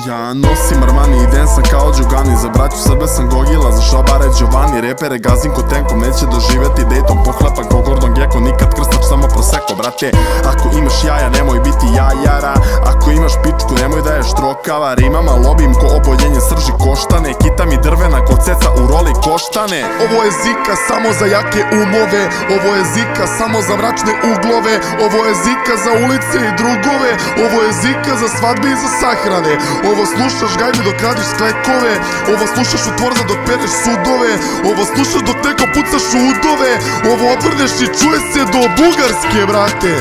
Ja nosim Armani i den sam kao Đugani. Za braću Srbe sam Gogila, za šabare Giovanni. Repere gazim ko tenkom, neće doživeti Dayton. Pohlepan ko Gordon Gekko, nikad krstač samo proseko. Brate, ako imaš jaja nemoj biti jajara. Ako imaš pičku nemoj da je štrokava. Rimama lobim ko oboljenje srži koštane. Kita mi drvena ko ceca u roli koštane. Ovo je zika samo za jake umove. Ovo je zika samo za mračne uglove. Ovo je zika za ulice i drugove. Ovo je zika za svadbe i za sahrane. Ovo slušaš gajbi dok radiš sklekove. Ovo slušaš u tvorza dok pereš sudove. Ovo slušaš dok neko pucaš u udove. Ovo odvrneš i čuje se do Bugarske, brate.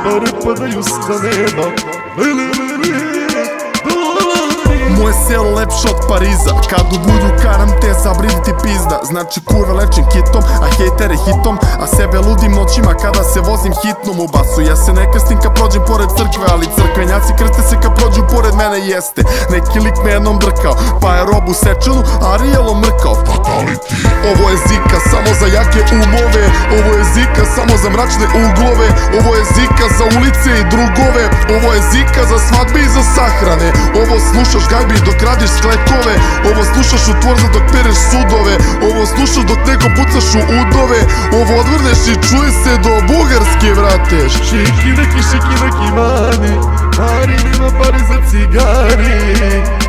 Pare padaju sa neba. Moje selo lepše od Pariza. Kad u bulju karam te zabridi ti pizda. Znači kurve lečim kitom, a hejtere hitom. A sebe ludim noćima kada se vozim hitnom u basu. Ja se ne krstim kad prođem pored crkve, ali crkvenjaci krste se kad prođu pored mene, jeste. Neki lik me jednom drkao, pa je robu sečenu Arielom mrkao. Fatality. Ovo je zika samo za jake umove. Ovo je zika samo za mračne uglove. Ovo je zika za ulice i drugove. Ovo je zika za svadbe i za sahrane. Ovo slušaš gajbi dok radiš sklekove. Ovo slušaš u tvorza dok pereš sudove. Ovo slušaš dok neko pucaš u udove. Ovo odvrneš i čuje se do Bugarske, vrate. Šiki neki mani. Mari nema pare za cigari.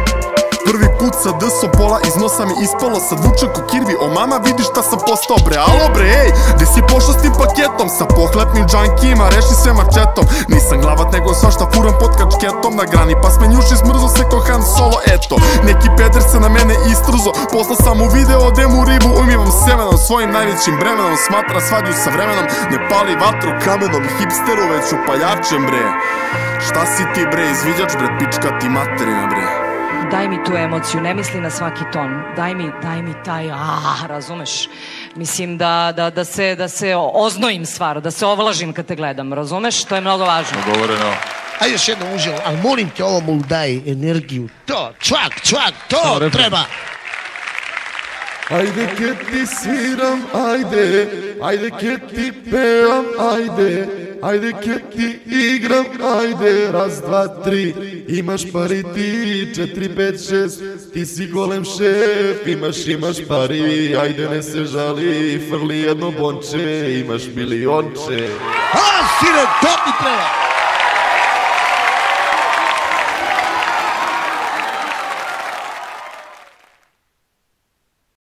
Prvi put sa D-som pola iz nosa mi ispalo. Sad vučem ko kirvi, o mama vidi šta sam postao bre. Alo bre, ej, gde si pošao s tim paketom? Sa pohlepnim džankijima, reši sve mačetom. Nisam glavat nego svašta furam pod kačketom. Na grani pa smenjuši smrzo se ko Han Solo, eto. Neki peder se na mene istrzo. Poslao sam mu video, demu ribu, umivam semenom. Svojim najvećim bremenom smatra svađu sa vremenom. Ne pali vatru kamenom, hipsteru već upaljačem bre. Šta si ti bre, izviđač bre, pička ti materina bre. Daj mi tu emociju, ne misli na svaki ton. Daj mi taj, razumeš? Mislim da se oznojim stvar, da se ovlažim kad te gledam, razumeš? To je mnogo važno. Dogovoreno. Ajde još jednom uživo, ali molim te, ovo mu daj energiju. To, čvak, to treba. Ajde ke ti sviram, ajde ke ti pevam, ajde ke ti igram, ajde, raz, dva, tri, imaš pari ti, 4, 5, 6, ti si golem šef, imaš pari, ajde ne se žali, frli jedno bonče, imaš milionče. Sine, to mi treba!